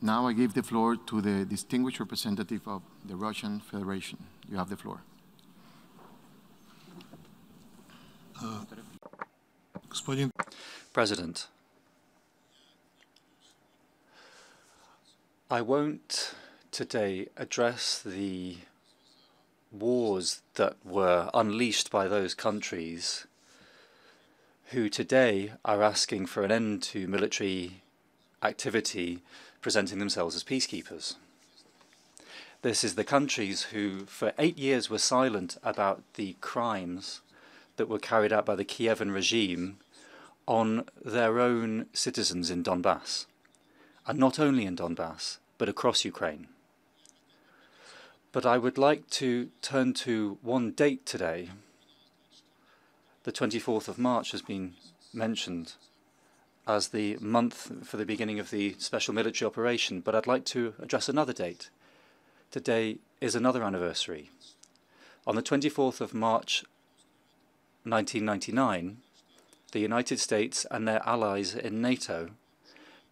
Now I give the floor to the distinguished representative of the Russian Federation. You have the floor. President, I won't today address the wars that were unleashed by those countries who today are asking for an end to military activity, presenting themselves as peacekeepers. This is the countries who for 8 years were silent about the crimes that were carried out by the Kievan regime on their own citizens in Donbass, and not only in Donbass, but across Ukraine. But I would like to turn to one date today. The 24th of March has been mentioned as the month for the beginning of the special military operation, but I'd like to address another date. Today is another anniversary. On the 24th of March 1999, the United States and their allies in NATO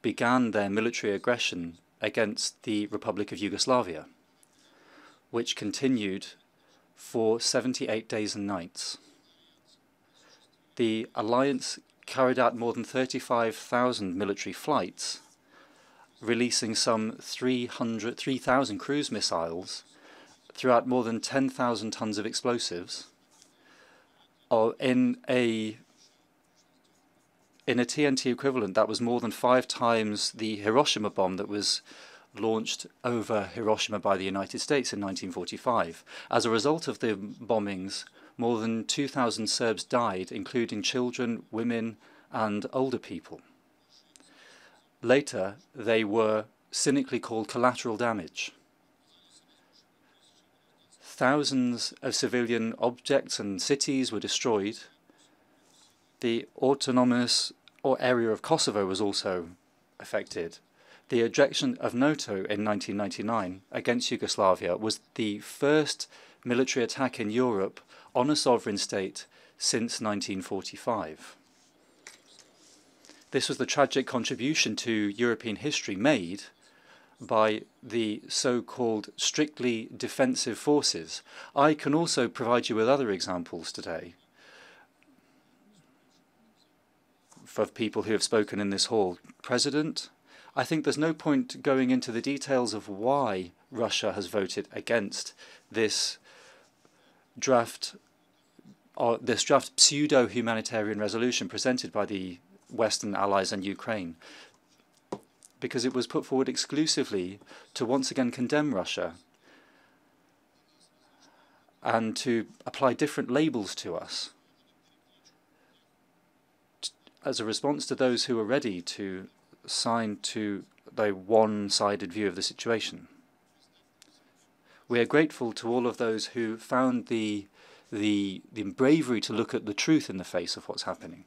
began their military aggression against the Republic of Yugoslavia, which continued for 78 days and nights. The alliance carried out more than 35,000 military flights, releasing some 3,000 cruise missiles throughout more than 10,000 tons of explosives in a TNT equivalent that was more than 5 times the Hiroshima bomb that was launched over Hiroshima by the United States in 1945. As a result of the bombings, more than 2,000 Serbs died, including children, women, and older people. Later, they were cynically called collateral damage. Thousands of civilian objects and cities were destroyed. The autonomous area of Kosovo was also affected. The ejection of NATO in 1999 against Yugoslavia was the first military attack in Europe on a sovereign state since 1945. This was the tragic contribution to European history made by the so-called strictly defensive forces. I can also provide you with other examples today of people who have spoken in this hall. President, I think there's no point going into the details of why Russia has voted against this draft pseudo-humanitarian resolution presented by the Western allies and Ukraine, because it was put forward exclusively to once again condemn Russia and to apply different labels to us as a response to those who were ready to sign to the one-sided view of the situation. We are grateful to all of those who found the bravery to look at the truth in the face of what's happening.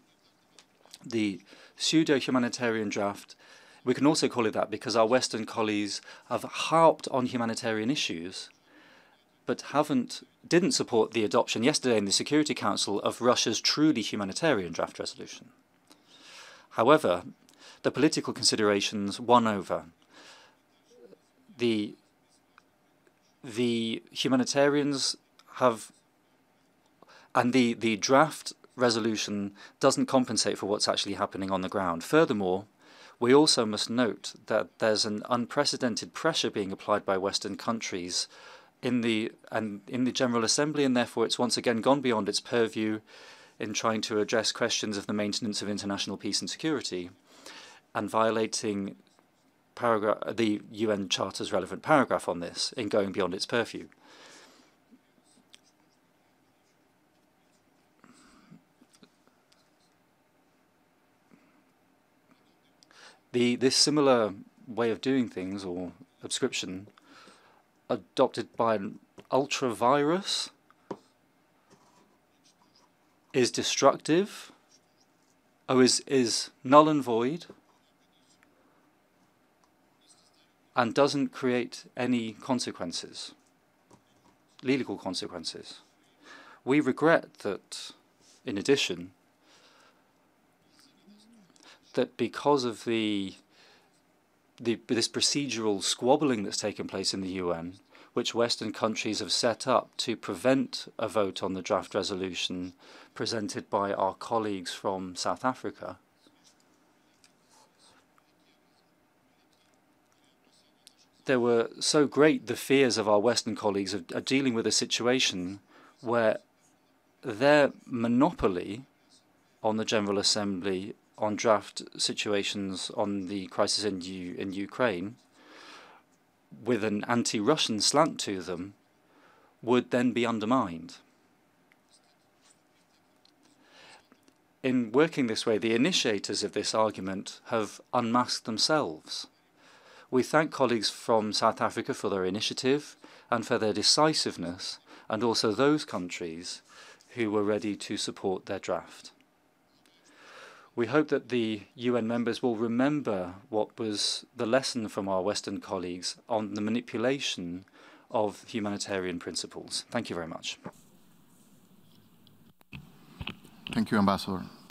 The pseudo-humanitarian draft, we can also call it that because our Western colleagues have harped on humanitarian issues, but didn't support the adoption yesterday in the Security Council of Russia's truly humanitarian draft resolution. However, the political considerations won over. The humanitarians have, and the draft resolution doesn't compensate for what's actually happening on the ground. Furthermore, we also must note that there's an unprecedented pressure being applied by Western countries in the General Assembly, and therefore it's once again gone beyond its purview in trying to address questions of the maintenance of international peace and security and violating the UN Charter's relevant paragraph on this in going beyond its purview. This similar way of doing things, or subscription, adopted by an ultra-virus, is destructive, or is null and void, and doesn't create any consequences, legal consequences. We regret that, in addition, that because of the this procedural squabbling that's taken place in the UN, which Western countries have set up to prevent a vote on the draft resolution presented by our colleagues from South Africa, there were so great the fears of our Western colleagues of dealing with a situation where their monopoly on the General Assembly on draft situations on the crisis in Ukraine, with an anti-Russian slant to them, would then be undermined. In working this way, the initiators of this argument have unmasked themselves. We thank colleagues from South Africa for their initiative and for their decisiveness, and also those countries who were ready to support their draft. We hope that the UN members will remember what was the lesson from our Western colleagues on the manipulation of humanitarian principles. Thank you very much. Thank you, Ambassador.